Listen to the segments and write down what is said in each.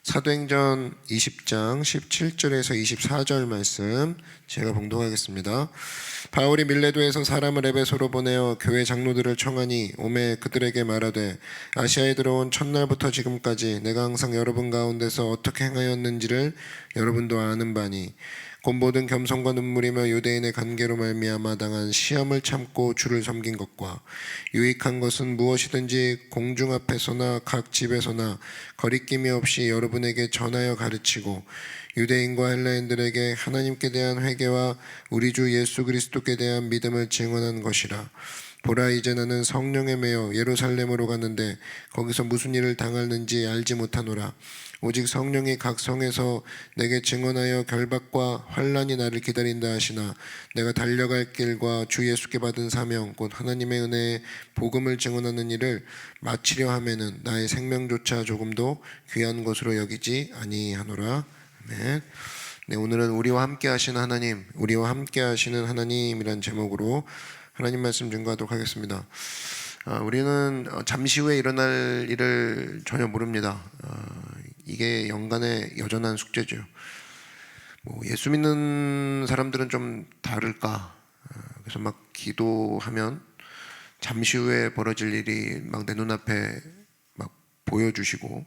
사도행전 20장 17절에서 24절 말씀 제가 봉독하겠습니다. 바울이 밀레도에서 사람을 에베소로 보내어 교회 장로들을 청하니 오매 그들에게 말하되 아시아에 들어온 첫날부터 지금까지 내가 항상 여러분 가운데서 어떻게 행하였는지를 여러분도 아는 바니 곧 모든 겸손과 눈물이며 유대인의 관계로 말미암아 당한 시험을 참고 주를 섬긴 것과 유익한 것은 무엇이든지 공중 앞에서나 각 집에서나 거리낌이 없이 여러분에게 전하여 가르치고 유대인과 헬라인들에게 하나님께 대한 회개와 우리 주 예수 그리스도께 대한 믿음을 증언한 것이라. 보라, 이제 나는 성령에 매여 예루살렘으로 가는데 거기서 무슨 일을 당하는지 알지 못하노라. 오직 성령이 각 성에서 내게 증언하여 결박과 환난이 나를 기다린다 하시나 내가 달려갈 길과 주 예수께 받은 사명 곧 하나님의 은혜의 복음을 증언하는 일을 마치려 하면은 나의 생명조차 조금도 귀한 것으로 여기지 아니하노라. 아멘. 네, 오늘은 우리와 함께 하시는 하나님, 우리와 함께 하시는 하나님이란 제목으로 하나님 말씀 증거하도록 하겠습니다. 우리는 잠시 후에 일어날 일을 전혀 모릅니다. 이게 연간의 여전한 숙제죠. 예수 믿는 사람들은 좀 다를까? 그래서 막 기도하면 잠시 후에 벌어질 일이 막 내 눈앞에 막 보여주시고,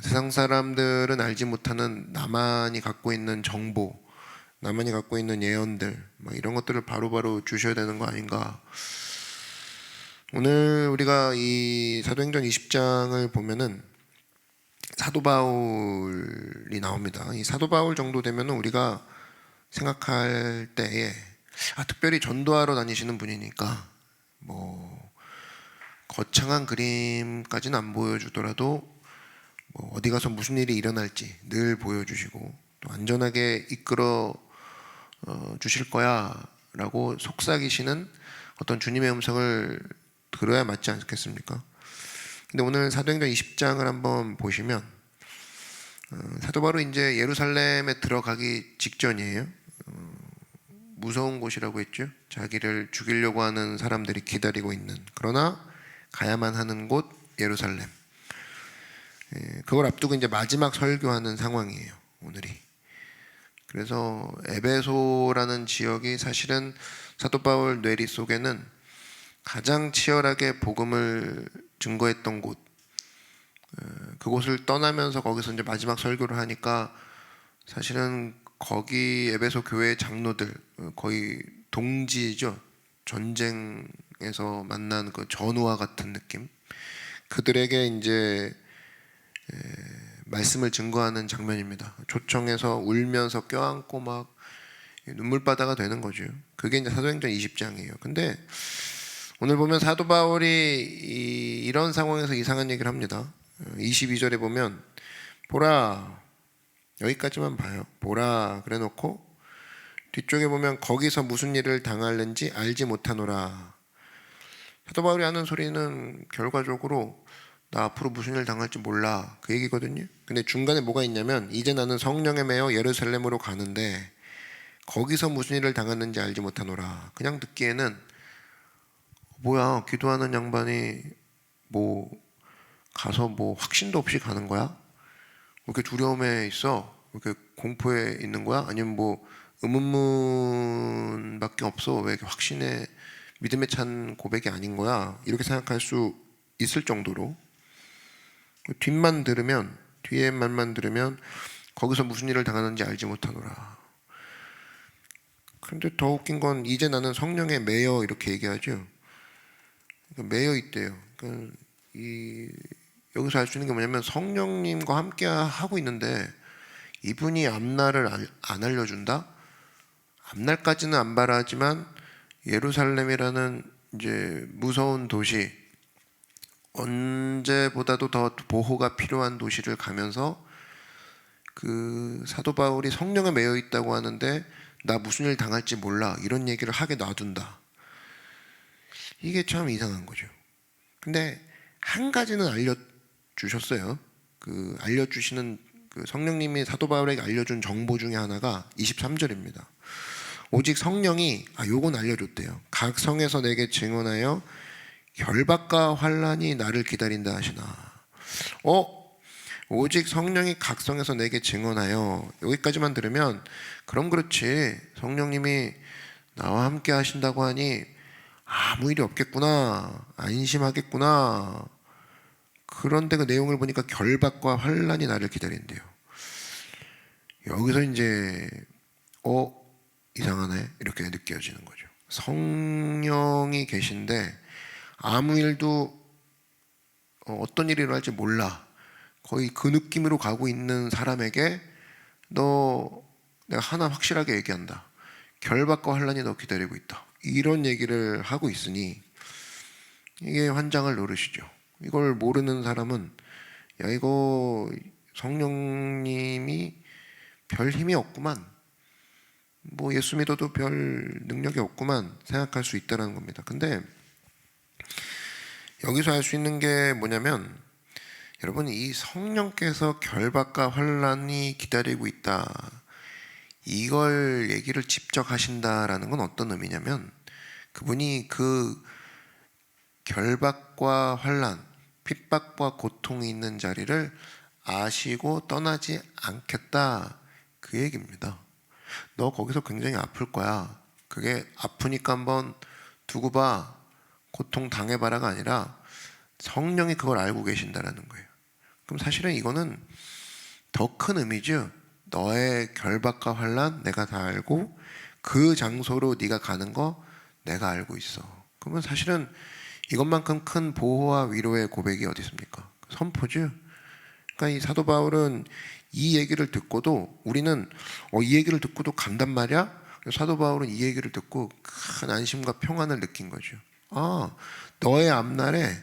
세상 사람들은 알지 못하는 나만이 갖고 있는 정보, 나만이 갖고 있는 예언들, 막 이런 것들을 바로바로 주셔야 되는 거 아닌가. 오늘 우리가 이 사도행전 20장을 보면은 사도 바울이 나옵니다. 이 사도 바울 정도 되면 우리가 생각할 때에 특별히 전도하러 다니시는 분이니까 거창한 그림까지는 안 보여주더라도 어디 가서 무슨 일이 일어날지 늘 보여주시고 또 안전하게 이끌어 주실 거야 라고 속삭이시는 어떤 주님의 음성을 들어야 맞지 않겠습니까? 근데 오늘 사도행전 20장을 한번 보시면 사도 바울이 이제 예루살렘에 들어가기 직전이에요. 무서운 곳이라고 했죠. 자기를 죽이려고 하는 사람들이 기다리고 있는, 그러나 가야만 하는 곳 예루살렘. 그걸 앞두고 이제 마지막 설교하는 상황이에요, 오늘이. 그래서 에베소라는 지역이 사실은 사도 바울 뇌리 속에는 가장 치열하게 복음을 증거했던 곳, 그곳을 떠나면서 거기서 이제 마지막 설교를 하니까 사실은 거기 에베소 교회 장로들 거의 동지죠. 전쟁에서 만난 그 전우와 같은 느낌. 그들에게 이제 말씀을 증거하는 장면입니다. 초청해서 울면서 껴안고 막 눈물바다가 되는 거죠. 그게 이제 사도행전 20장이에요. 근데 오늘 보면 사도 바울이 이런 상황에서 이상한 얘기를 합니다. 22절에 보면 보라, 여기까지만 봐요. 보라 그래 놓고 뒤쪽에 보면 거기서 무슨 일을 당하는지 알지 못하노라. 사도 바울이 하는 소리는 결과적으로 나 앞으로 무슨 일 당할지 몰라, 그 얘기거든요. 근데 중간에 뭐가 있냐면 이제 나는 성령에 매여 예루살렘으로 가는데 거기서 무슨 일을 당했는지 알지 못하노라. 그냥 듣기에는 뭐야, 기도하는 양반이 가서 확신도 없이 가는 거야? 왜 이렇게 두려움에 있어? 왜 이렇게 공포에 있는 거야? 아니면 의문문밖에 없어? 왜 이렇게 확신에 믿음에 찬 고백이 아닌 거야? 이렇게 생각할 수 있을 정도로 뒤에 말만 들으면 거기서 무슨 일을 당하는지 알지 못하노라. 그런데 더 웃긴 건 이제 나는 성령에 매여 이렇게 얘기하죠. 그러니까 매여 있대요. 그러니까 여기서 알 수 있는 게 뭐냐면 성령님과 함께 하고 있는데 이분이 앞날을 안 알려준다? 앞날까지는 안 바라지만 예루살렘이라는 이제 무서운 도시, 언제보다도 더 보호가 필요한 도시를 가면서 그 사도 바울이 성령에 매여 있다고 하는데 나 무슨 일 당할지 몰라, 이런 얘기를 하게 놔둔다. 이게 참 이상한 거죠. 근데 한 가지는 알려주셨어요. 그 알려주시는 그 성령님이 사도 바울에게 알려준 정보 중에 하나가 23절입니다. 오직 성령이 요건 알려줬대요. 각 성에서 내게 증언하여 결박과 환난이 나를 기다린다 하시나. 오직 성령이 각성해서 내게 증언하여. 여기까지만 들으면 그럼 그렇지, 성령님이 나와 함께 하신다고 하니 아무 일이 없겠구나, 안심하겠구나. 그런데 그 내용을 보니까 결박과 환란이 나를 기다린대요. 여기서 이제 이상하네 이렇게 느껴지는 거죠. 성령이 계신데 아무 일도 어떤 일이 일어날지 몰라, 거의 그 느낌으로 가고 있는 사람에게 내가 하나 확실하게 얘기한다, 결박과 환란이 너 기다리고 있다, 이런 얘기를 하고 있으니 이게 환장을 노릇이죠. 이걸 모르는 사람은 야, 이거 성령님이 별 힘이 없구만, 뭐 예수 믿어도 별 능력이 없구만 생각할 수 있다는 겁니다. 근데 여기서 알 수 있는 게 뭐냐면, 여러분, 이 성령께서 결박과 환란이 기다리고 있다, 이걸 얘기를 직접 하신다라는 건 어떤 의미냐면, 그분이 그 결박과 환란, 핍박과 고통이 있는 자리를 아시고 떠나지 않겠다, 그 얘기입니다. 너 거기서 굉장히 아플 거야, 그게 아프니까 한번 두고 봐, 고통 당해봐라가 아니라 성령이 그걸 알고 계신다라는 거예요. 그럼 사실은 이거는 더 큰 의미죠. 너의 결박과 환란 내가 다 알고 그 장소로 네가 가는 거 내가 알고 있어. 그러면 사실은 이것만큼 큰 보호와 위로의 고백이 어디 있습니까? 선포죠. 그러니까 이 사도 바울은 이 얘기를 듣고도, 우리는 이 얘기를 듣고도 간단 말이야? 사도 바울은 이 얘기를 듣고 큰 안심과 평안을 느낀 거죠. 너의 앞날에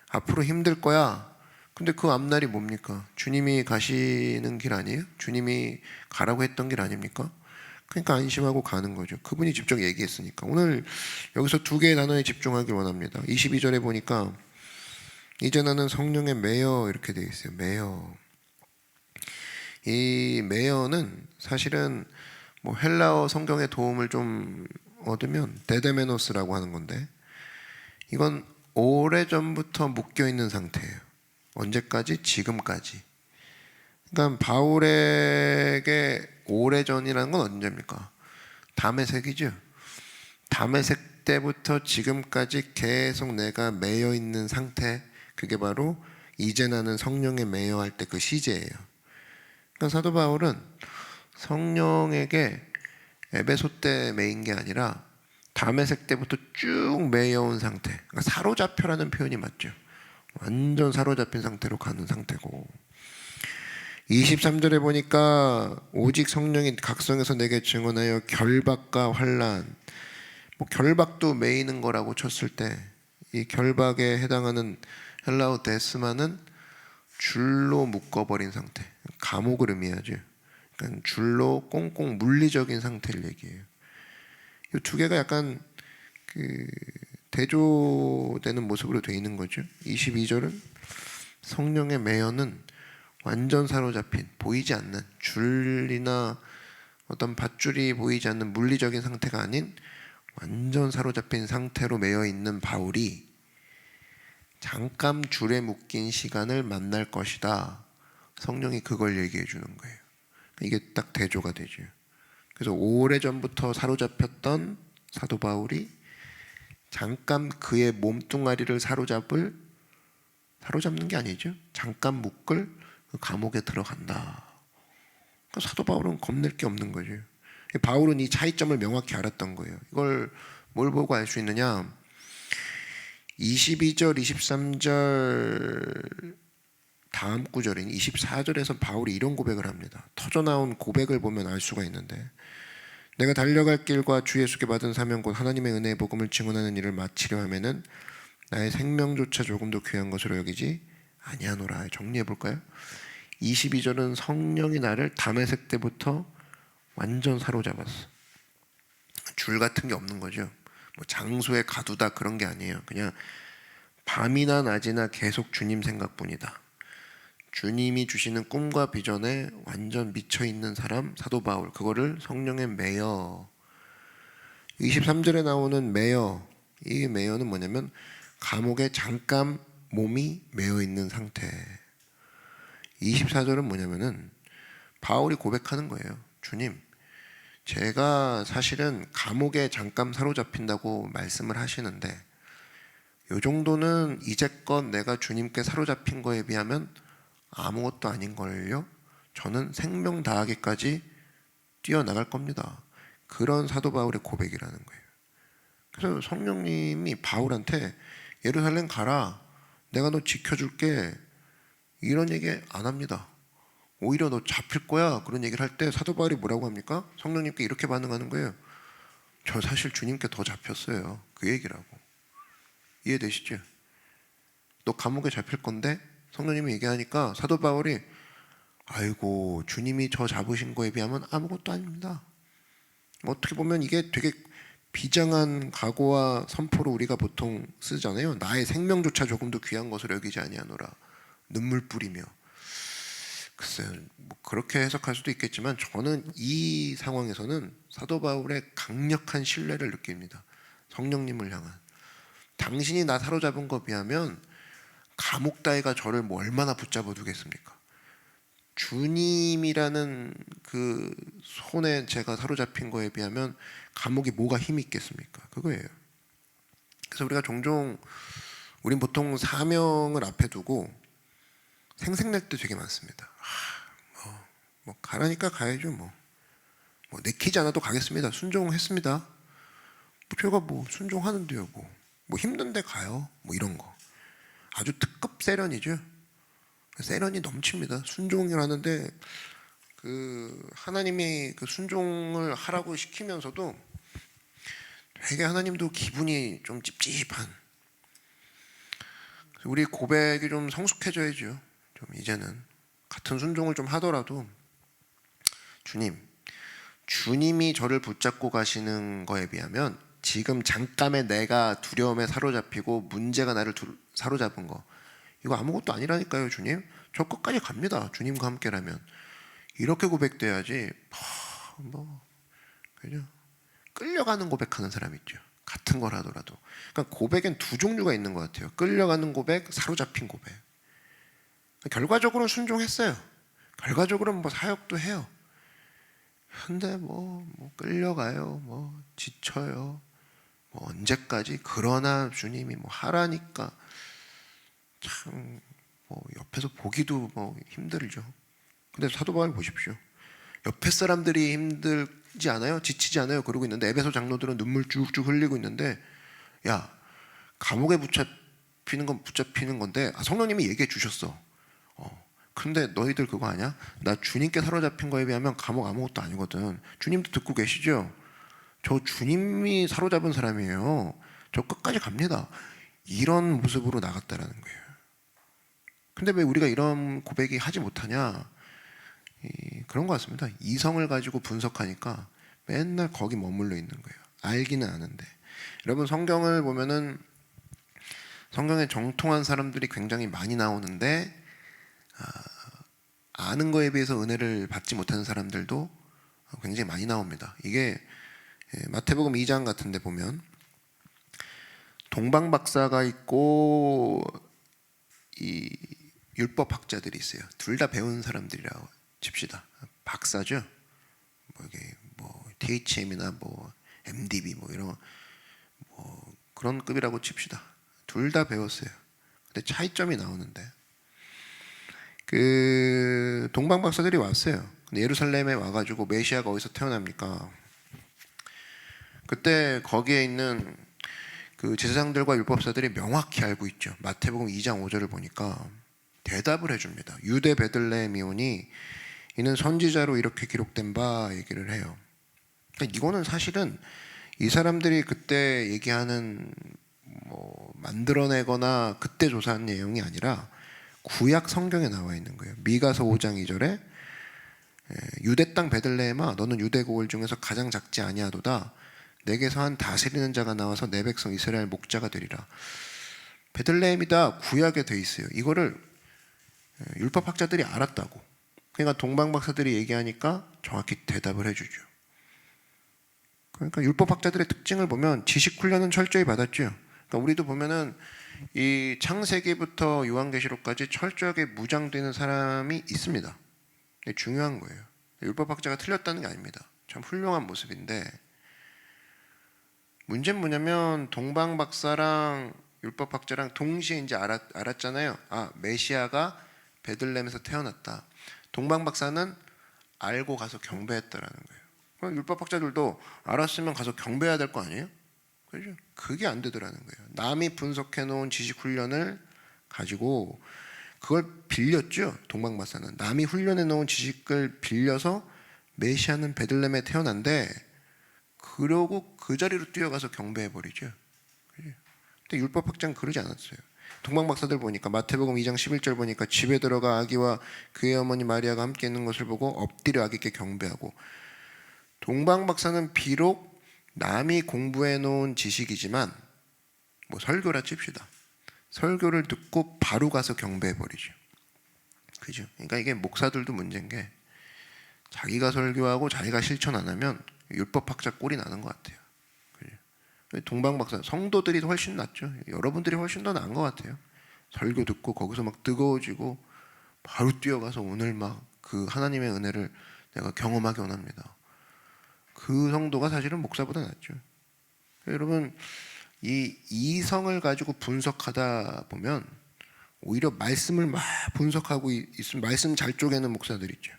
앞으로 힘들 거야. 근데 그 앞날이 뭡니까? 주님이 가시는 길 아니에요? 주님이 가라고 했던 길 아닙니까? 그러니까 안심하고 가는 거죠. 그분이 직접 얘기했으니까. 오늘 여기서 두 개의 단어에 집중하길 원합니다. 22절에 보니까 이제 나는 성령에 매여 이렇게 되어 있어요. 매여. 이 매여는 사실은 뭐 헬라어 성경의 도움을 좀 얻으면 데데메노스라고 하는 건데, 이건 오래전부터 묶여있는 상태예요. 언제까지? 지금까지. 그러니까 바울에게 오래전이라는 건 언제입니까? 다메섹이죠. 다메섹 때부터 지금까지 계속 내가 매여있는 상태, 그게 바로 이제 나는 성령에 매여할 때 그 시제예요. 그러니까 사도 바울은 성령에게 에베소 때 매인 게 아니라 다메섹 때부터 쭉 매여온 상태, 그러니까 사로잡혀라는 표현이 맞죠. 완전 사로잡힌 상태로 가는 상태고, 23절에 보니까 오직 성령이 각성해서 내게 증언하여 결박과 환란, 뭐 결박도 매이는 거라고 쳤을 때 이 결박에 해당하는 헬라어 데스마는 줄로 묶어버린 상태, 감옥을 의미하죠. 그러니까 줄로 꽁꽁 물리적인 상태를 얘기해요. 이 두 개가 약간 그 대조되는 모습으로 되어 있는 거죠. 22절은 성령의 매여는 완전 사로잡힌, 보이지 않는 줄이나 어떤 밧줄이 보이지 않는 물리적인 상태가 아닌 완전 사로잡힌 상태로 매여 있는 바울이 잠깐 줄에 묶인 시간을 만날 것이다. 성령이 그걸 얘기해 주는 거예요. 이게 딱 대조가 되죠. 그래서 오래전부터 사로잡혔던 사도 바울이 잠깐 그의 몸뚱아리를 사로잡는 게 아니죠. 잠깐 묶을 그 감옥에 들어간다. 그러니까 사도 바울은 겁낼 게 없는 거죠. 바울은 이 차이점을 명확히 알았던 거예요. 이걸 뭘 보고 알 수 있느냐? 22절, 23절 다음 구절인 24절에서 바울이 이런 고백을 합니다. 터져나온 고백을 보면 알 수가 있는데, 내가 달려갈 길과 주 예수께 받은 사명 곧 하나님의 은혜의 복음을 증언하는 일을 마치려 하면은 나의 생명조차 조금도 귀한 것으로 여기지 아니하노라. 정리해 볼까요? 22절은 성령이 나를 다메섹 때부터 완전 사로잡았어. 줄 같은 게 없는 거죠. 뭐 장소에 가두다 그런 게 아니에요. 그냥 밤이나 낮이나 계속 주님 생각뿐이다. 주님이 주시는 꿈과 비전에 완전 미쳐있는 사람 사도 바울, 그거를 성령에 매여. 23절에 나오는 매여, 이 매여는 뭐냐면 감옥에 잠깐 몸이 매여 있는 상태. 24절은 뭐냐면은 바울이 고백하는 거예요. 주님, 제가 사실은 감옥에 잠깐 사로잡힌다고 말씀을 하시는데 요 정도는 이제껏 내가 주님께 사로잡힌 거에 비하면 아무것도 아닌걸요? 저는 생명 다하기까지 뛰어나갈 겁니다. 그런 사도 바울의 고백이라는 거예요. 그래서 성령님이 바울한테 예루살렘 가라, 내가 너 지켜줄게, 이런 얘기 안 합니다. 오히려 너 잡힐 거야, 그런 얘기를 할 때 사도 바울이 뭐라고 합니까? 성령님께 이렇게 반응하는 거예요. 저 사실 주님께 더 잡혔어요. 그 얘기라고. 이해되시죠? 너 감옥에 잡힐 건데 성령님이 얘기하니까 사도 바울이 아이고, 주님이 저 잡으신 거에 비하면 아무것도 아닙니다. 어떻게 보면 이게 되게 비장한 각오와 선포로 우리가 보통 쓰잖아요. 나의 생명조차 조금도 귀한 것을 여기지 아니하노라, 눈물 뿌리며. 글쎄요, 뭐 그렇게 해석할 수도 있겠지만 저는 이 상황에서는 사도 바울의 강력한 신뢰를 느낍니다. 성령님을 향한. 당신이 나 사로잡은 거 비하면 감옥 따위가 저를 뭐 얼마나 붙잡아 두겠습니까? 주님이라는 그 손에 제가 사로잡힌 거에 비하면 감옥이 뭐가 힘이 있겠습니까? 그거예요. 그래서 우리가 종종, 우린 보통 사명을 앞에 두고 생색낼 때 되게 많습니다. 뭐 가라니까 가야죠. 뭐 내키지 않아도 가겠습니다. 순종했습니다. 뭐 제가 뭐 순종하는데요. 뭐 힘든데 가요. 뭐 이런 거. 아주 특급 세련이죠. 세련이 넘칩니다. 순종을 하는데 그 하나님이 그 순종을 하라고 시키면서도 되게 하나님도 기분이 좀 찝찝한. 우리 고백이 좀 성숙해져야죠. 좀 이제는 같은 순종을 좀 하더라도 주님이 저를 붙잡고 가시는 거에 비하면 지금 잠깐의 내가 두려움에 사로잡히고 문제가 나를 사로잡은 거, 이거 아무것도 아니라니까요. 주님, 저 끝까지 갑니다. 주님과 함께라면. 이렇게 고백돼야지. 그죠? 끌려가는 고백하는 사람 있죠. 같은 걸 하더라도. 그러니까 고백엔 두 종류가 있는 것 같아요. 끌려가는 고백, 사로잡힌 고백. 결과적으로는 순종했어요. 결과적으로는 뭐 사역도 해요. 근데 뭐 끌려가요. 뭐 지쳐요. 뭐 언제까지? 그러나 주님이 뭐 하라니까 참 뭐 옆에서 보기도 뭐 힘들죠. 근데 사도 바울 보십시오. 옆에 사람들이 힘들지 않아요? 지치지 않아요? 그러고 있는데 에베소 장로들은 눈물 쭉쭉 흘리고 있는데, 야, 감옥에 붙잡히는 건데 성령님이 얘기해 주셨어. 근데 너희들 그거 아냐? 나 주님께 사로잡힌 거에 비하면 감옥 아무것도 아니거든. 주님도 듣고 계시죠? 저 주님이 사로잡은 사람이에요. 저 끝까지 갑니다. 이런 모습으로 나갔다라는 거예요. 근데 왜 우리가 이런 고백이 하지 못하냐? 그런 것 같습니다. 이성을 가지고 분석하니까 맨날 거기 머물러 있는 거예요. 알기는 아는데. 여러분, 성경을 보면은 성경에 정통한 사람들이 굉장히 많이 나오는데 아는 거에 비해서 은혜를 받지 못하는 사람들도 굉장히 많이 나옵니다. 이게 마태복음 2장 같은 데 보면 동방박사가 있고 이 율법학자들이 있어요. 둘 다 배운 사람들이라고 칩시다. 박사죠. 뭐 이게 뭐 THM이나 뭐 MDB 뭐 이런 뭐 그런 급이라고 칩시다. 둘 다 배웠어요. 근데 차이점이 나오는데 그 동방 박사들이 왔어요. 근데 예루살렘에 와가지고 메시아가 어디서 태어납니까? 그때 거기에 있는 그 제사장들과 율법사들이 명확히 알고 있죠. 마태복음 2장 5절을 보니까 대답을 해줍니다. 유대 베들레헴이오니 이는 선지자로 이렇게 기록된 바, 얘기를 해요. 그러니까 이거는 사실은 이 사람들이 그때 얘기하는 뭐 만들어내거나 그때 조사한 내용이 아니라 구약 성경에 나와 있는 거예요. 미가서 5장 2절에 유대 땅 베들레헴아, 너는 유대 고을 중에서 가장 작지 아니하도다. 내게서 한 다스리는 자가 나와서 내 백성 이스라엘 목자가 되리라. 베들레헴이다, 구약에 돼 있어요. 이거를 율법학자들이 알았다고. 그러니까 동방박사들이 얘기하니까 정확히 대답을 해주죠. 그러니까 율법학자들의 특징을 보면 지식 훈련은 철저히 받았죠. 그러니까 우리도 보면은 이 창세기부터 요한계시록까지 철저하게 무장되는 사람이 있습니다. 이게 중요한 거예요. 율법학자가 틀렸다는 게 아닙니다. 참 훌륭한 모습인데, 문제는 뭐냐면 동방박사랑 율법학자랑 동시에 이제 알았잖아요. 아, 메시아가 베들레헴에서 태어났다. 동방박사는 알고 가서 경배했다라는 거예요. 그럼 율법학자들도 알았으면 가서 경배해야 될 거 아니에요? 그죠? 그게 안 되더라는 거예요. 남이 분석해 놓은 지식 훈련을 가지고 그걸 빌렸죠. 동방박사는 남이 훈련해 놓은 지식을 빌려서 메시아는 베들레헴에 태어난데, 그러고 그 자리로 뛰어가서 경배해 버리죠. 근데 율법학자는 그러지 않았어요. 동방박사들 보니까 마태복음 2장 11절 보니까 집에 들어가 아기와 그의 어머니 마리아가 함께 있는 것을 보고 엎드려 아기께 경배하고, 동방박사는 비록 남이 공부해 놓은 지식이지만 뭐 설교라 칩시다. 설교를 듣고 바로 가서 경배해 버리죠. 그죠? 그러니까 이게 목사들도 문제인 게, 자기가 설교하고 자기가 실천 안 하면 율법학자 꼴이 나는 것 같아요. 그죠? 동방박사 성도들이 훨씬 낫죠. 여러분들이 훨씬 더 나은 것 같아요. 설교 듣고 거기서 막 뜨거워지고 바로 뛰어가서 오늘 막 그 하나님의 은혜를 내가 경험하기 원합니다. 그 성도가 사실은 목사보다 낫죠. 여러분, 이 이성을 가지고 분석하다 보면 오히려 말씀을 막 분석하고 있으면 말씀 잘 쪼개는 목사들 있죠.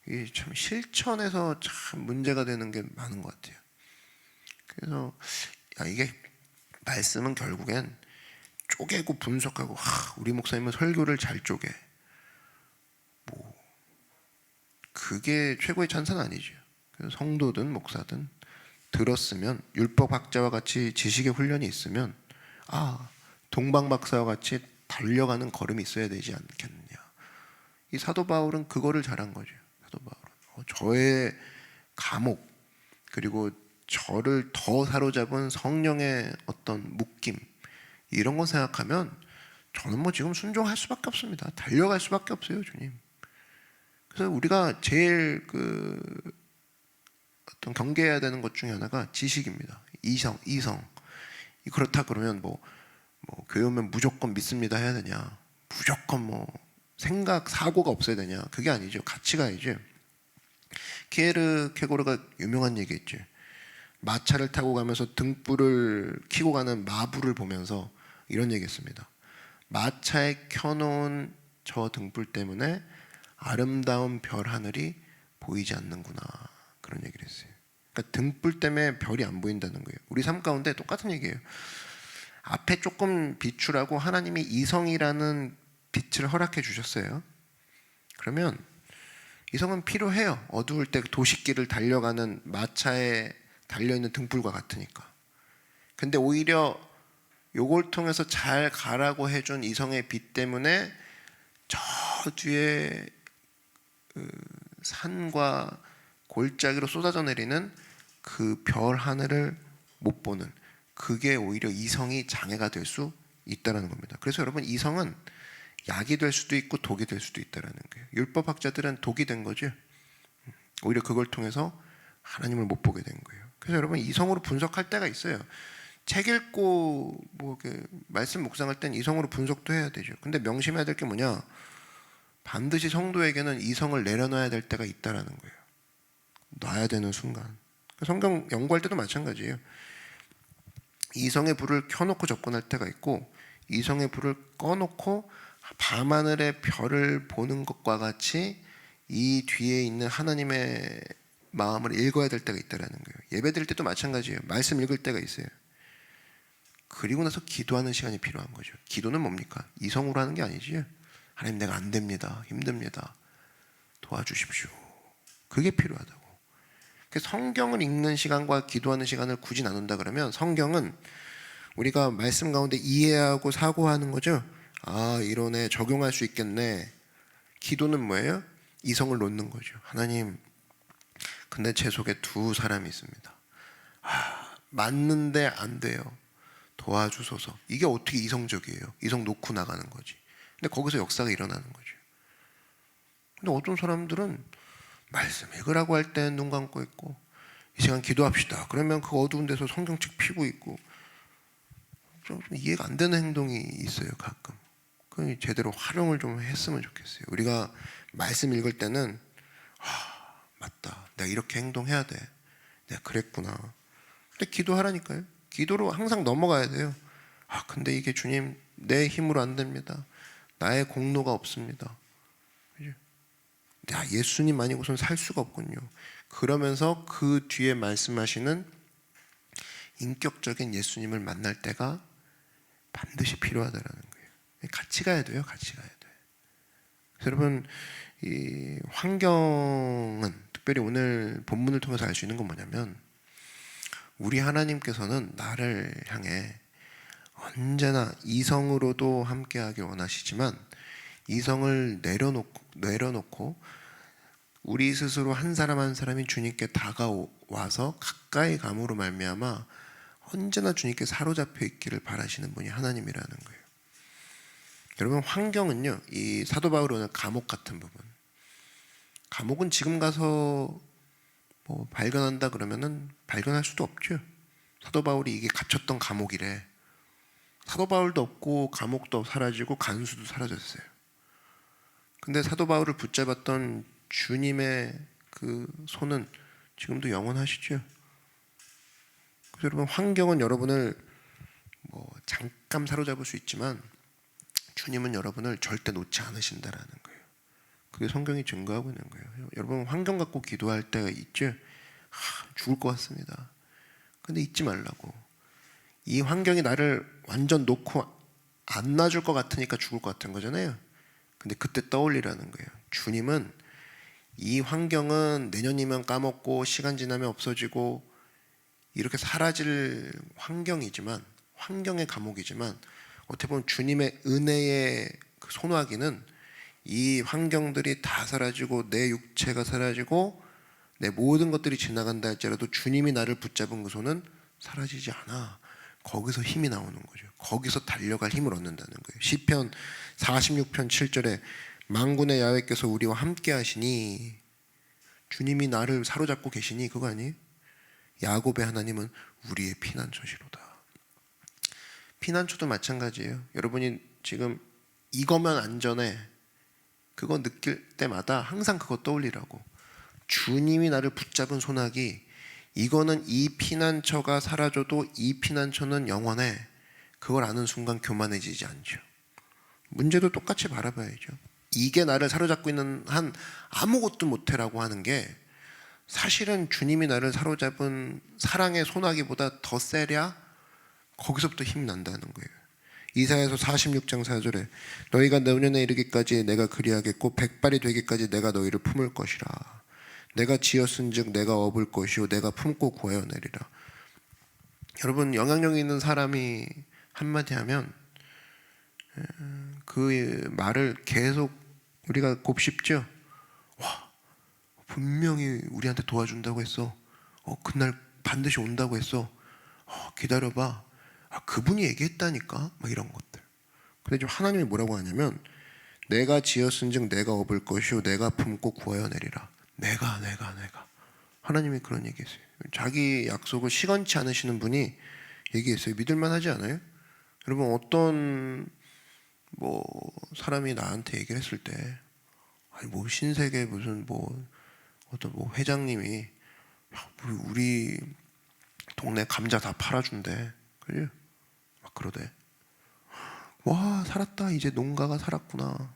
이게 참 실천에서 참 문제가 되는 게 많은 것 같아요. 그래서 이게 말씀은 결국엔 쪼개고 분석하고, 우리 목사님은 설교를 잘 쪼개, 뭐 그게 최고의 찬사는 아니죠. 그래서 성도든 목사든 들었으면 율법학자와 같이 지식의 훈련이 있으면, 동방박사와 같이 달려가는 걸음이 있어야 되지 않겠느냐. 이 사도 바울은 그거를 잘한 거죠. 사도 바울은 저의 감옥, 그리고 저를 더 사로잡은 성령의 어떤 묶임, 이런 거 생각하면 저는 뭐 지금 순종할 수밖에 없습니다. 달려갈 수밖에 없어요, 주님. 그래서 우리가 제일 어떤 경계해야 되는 것 중에 하나가 지식입니다. 이성. 그렇다 그러면 뭐 교회 오면 무조건 믿습니다 해야 되냐? 무조건 뭐 사고가 없어야 되냐? 그게 아니죠. 같이 가야죠. 키에르케고르가 유명한 얘기 있죠. 마차를 타고 가면서 등불을 켜고 가는 마부를 보면서 이런 얘기했습니다. 마차에 켜놓은 저 등불 때문에 아름다운 별 하늘이 보이지 않는구나, 그런 얘기를 했어요. 그러니까 등불 때문에 별이 안 보인다는 거예요. 우리 삶 가운데 똑같은 얘기예요. 앞에 조금 비추라고 하나님이 이성이라는 빛을 허락해 주셨어요. 그러면 이성은 필요해요. 어두울 때 도시길을 달려가는 마차에 달려있는 등불과 같으니까. 근데 오히려 요걸 통해서 잘 가라고 해준 이성의 빛 때문에 저 뒤에 산과 골짜기로 쏟아져 내리는 그 별 하늘을 못 보는, 그게 오히려 이성이 장애가 될 수 있다는 겁니다. 그래서 여러분, 이성은 약이 될 수도 있고 독이 될 수도 있다는 거예요. 율법학자들은 독이 된 거죠. 오히려 그걸 통해서 하나님을 못 보게 된 거예요. 그래서 여러분, 이성으로 분석할 때가 있어요. 책 읽고 말씀 묵상할 땐 이성으로 분석도 해야 되죠. 근데 명심해야 될 게 뭐냐? 반드시 성도에게는 이성을 내려놔야 될 때가 있다라는 거예요. 놔야 되는 순간. 성경 연구할 때도 마찬가지예요. 이성의 불을 켜놓고 접근할 때가 있고, 이성의 불을 꺼놓고 밤하늘의 별을 보는 것과 같이 이 뒤에 있는 하나님의 마음을 읽어야 될 때가 있다라는 거예요. 예배 드릴 때도 마찬가지예요. 말씀 읽을 때가 있어요. 그리고 나서 기도하는 시간이 필요한 거죠. 기도는 뭡니까? 이성으로 하는 게 아니지. 하나님, 내가 안 됩니다. 힘듭니다. 도와주십시오. 그게 필요하다고. 성경을 읽는 시간과 기도하는 시간을 굳이 나눈다 그러면, 성경은 우리가 말씀 가운데 이해하고 사고하는 거죠. 이러네, 적용할 수 있겠네. 기도는 뭐예요? 이성을 놓는 거죠. 하나님, 근데 제 속에 두 사람이 있습니다. 맞는데 안 돼요. 도와주소서. 이게 어떻게 이성적이에요? 이성 놓고 나가는 거지. 근데 거기서 역사가 일어나는 거죠. 근데 어떤 사람들은 말씀 읽으라고 할 땐 눈 감고 있고, 이 시간 기도합시다. 그러면 그 어두운 데서 성경책 피고 있고, 좀 이해가 안 되는 행동이 있어요 가끔. 그 제대로 활용을 좀 했으면 좋겠어요. 우리가 말씀 읽을 때는 맞다, 내가 이렇게 행동해야 돼, 내가 그랬구나. 근데 기도하라니까요. 기도로 항상 넘어가야 돼요. 근데 이게 주님 내 힘으로 안 됩니다. 나의 공로가 없습니다. 예수님 아니고선 살 수가 없군요. 그러면서 그 뒤에 말씀하시는 인격적인 예수님을 만날 때가 반드시 필요하다라는 거예요. 같이 가야 돼요. 같이 가야 돼요. 여러분, 이 환경은 특별히 오늘 본문을 통해서 알 수 있는 건 뭐냐면, 우리 하나님께서는 나를 향해 언제나 이성으로도 함께하길 원하시지만 이성을 내려놓고 우리 스스로 한 사람 한 사람이 주님께 다가와서 가까이 감으로 말미암아 언제나 주님께 사로잡혀 있기를 바라시는 분이 하나님이라는 거예요. 여러분, 환경은요, 이 사도 바울은 감옥 같은 부분. 감옥은 지금 가서 뭐 발견한다 그러면은 발견할 수도 없죠. 사도 바울이 이게 갇혔던 감옥이래. 사도 바울도 없고 감옥도 사라지고 간수도 사라졌어요. 근데 사도 바울을 붙잡았던 주님의 그 손은 지금도 영원하시죠. 그래서 여러분, 환경은 여러분을 뭐 잠깐 사로잡을 수 있지만 주님은 여러분을 절대 놓지 않으신다라는 거예요. 그게 성경이 증거하고 있는 거예요. 여러분, 환경 갖고 기도할 때가 있죠. 죽을 것 같습니다. 근데 잊지 말라고. 이 환경이 나를 완전 놓고 안 놔줄 것 같으니까 죽을 것 같은 거잖아요. 근데 그때 떠올리라는 거예요. 주님은 이 환경은 내년이면 까먹고 시간 지나면 없어지고 이렇게 사라질 환경이지만, 환경의 감옥이지만, 어떻게 보면 주님의 은혜의 그 소나기는 이 환경들이 다 사라지고 내 육체가 사라지고 내 모든 것들이 지나간다 할지라도 주님이 나를 붙잡은 그 손은 사라지지 않아. 거기서 힘이 나오는 거죠. 거기서 달려갈 힘을 얻는다는 거예요. 시편 46편 7절에 만군의 야훼께서 우리와 함께 하시니, 주님이 나를 사로잡고 계시니, 그거 아니에요? 야곱의 하나님은 우리의 피난처시로다. 피난처도 마찬가지예요. 여러분이 지금 이거면 안전해, 그거 느낄 때마다 항상 그거 떠올리라고. 주님이 나를 붙잡은 소나기, 이거는 이 피난처가 사라져도 이 피난처는 영원해. 그걸 아는 순간 교만해지지 않죠. 문제도 똑같이 바라봐야죠. 이게 나를 사로잡고 있는 한 아무것도 못해라고 하는 게 사실은 주님이 나를 사로잡은 사랑의 소나기보다 더 세랴 거기서부터 힘이 난다는 거예요. 이사야서 46장 4절에 너희가 노년에 이르기까지 내가 그리하겠고 백발이 되기까지 내가 너희를 품을 것이라. 내가 지었은즉 내가 업을 것이요 내가 품고 구하여 내리라. 여러분, 영향력 있는 사람이 한마디 하면 그 말을 계속 우리가 곱씹죠. 와, 분명히 우리한테 도와준다고 했어. 그날 반드시 온다고 했어. 기다려봐. 그분이 얘기했다니까. 막 이런 것들. 근데 지금 하나님이 뭐라고 하냐면 내가 지었은즉 내가 업을 것이요 내가 품고 구하여 내리라. 내가 하나님이 그런 얘기했어요. 자기 약속을 시건치 않으시는 분이 얘기했어요. 믿을만 하지 않아요? 여러분, 어떤 뭐 사람이 나한테 얘기를 했을 때 뭐 신세계 무슨 뭐 어떤 뭐 회장님이 우리 동네 감자 다 팔아준대. 그래? 막 그러대. 와, 살았다. 이제 농가가 살았구나.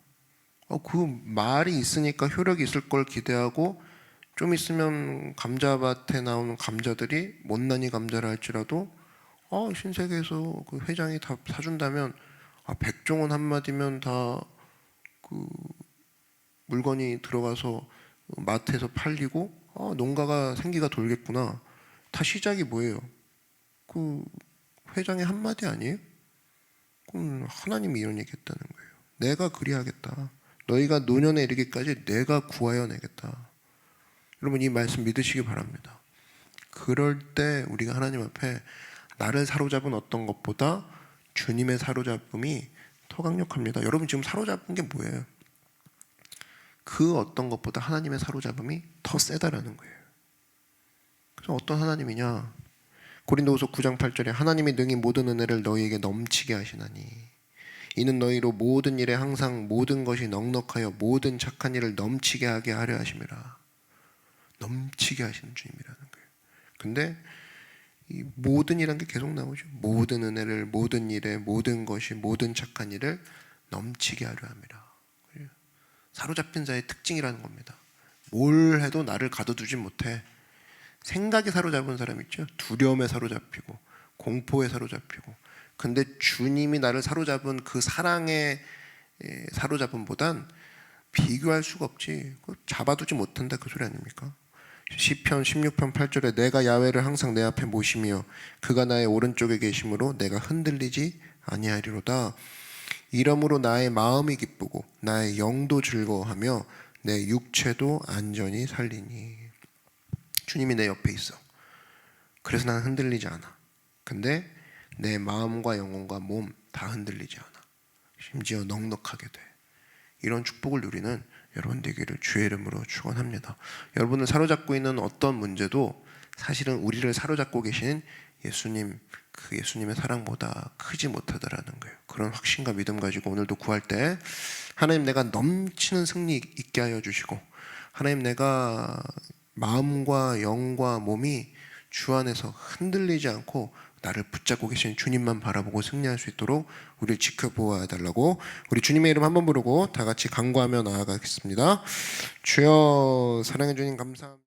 그 말이 있으니까 효력이 있을 걸 기대하고 좀 있으면 감자밭에 나오는 감자들이 못난이 감자라 할지라도 신세계에서 그 회장이 다 사준다면 백종원 한마디면 다 그 물건이 들어가서 마트에서 팔리고 농가가 생기가 돌겠구나. 다 시작이 뭐예요? 그 회장의 한마디 아니에요? 그럼 하나님이 이런 얘기했다는 거예요. 내가 그리하겠다. 너희가 노년에 이르기까지 내가 구하여 내겠다. 여러분, 이 말씀 믿으시기 바랍니다. 그럴 때 우리가 하나님 앞에 나를 사로잡은 어떤 것보다 주님의 사로잡음이 더 강력합니다. 여러분, 지금 사로잡은 게 뭐예요? 그 어떤 것보다 하나님의 사로잡음이 더 세다라는 거예요. 그래서 어떤 하나님이냐? 고린도후서 9장 8절에 하나님이 능히 모든 은혜를 너희에게 넘치게 하시나니 이는 너희로 모든 일에 항상 모든 것이 넉넉하여 모든 착한 일을 넘치게 하게 하려 하심이라. 넘치게 하시는 주님이라는 거예요. 근데 이 모든 이란 게 계속 나오죠. 모든 은혜를 모든 일에 모든 것이 모든 착한 일을 넘치게 하려 함이라. 사로잡힌 자의 특징이라는 겁니다. 뭘 해도 나를 가둬두지 못해. 생각에 사로잡은 사람 있죠. 두려움에 사로잡히고 공포에 사로잡히고. 근데 주님이 나를 사로잡은 그 사랑에 사로잡음보단 비교할 수가 없지. 잡아두지 못한다 그 소리 아닙니까? 시편 16편 8절에 내가 야훼를 항상 내 앞에 모시며 그가 나의 오른쪽에 계심으로 내가 흔들리지 아니하리로다. 이러므로 나의 마음이 기쁘고 나의 영도 즐거워하며 내 육체도 안전히 살리니. 주님이 내 옆에 있어. 그래서 나는 흔들리지 않아. 근데 내 마음과 영혼과 몸 다 흔들리지 않아. 심지어 넉넉하게 돼. 이런 축복을 누리는 여러분 되기를 주의 이름으로 축원합니다. 여러분을 사로잡고 있는 어떤 문제도 사실은 우리를 사로잡고 계신 예수님, 그 예수님의 사랑보다 크지 못하다라는 거예요. 그런 확신과 믿음 가지고 오늘도 구할 때 하나님 내가 넘치는 승리 있게 하여 주시고, 하나님 내가 마음과 영과 몸이 주 안에서 흔들리지 않고 나를 붙잡고 계신 주님만 바라보고 승리할 수 있도록 우리를 지켜보아야 달라고 우리 주님의 이름 한번 부르고 다 같이 간구하며 나아가겠습니다. 주여, 사랑해 주님 감사합니다.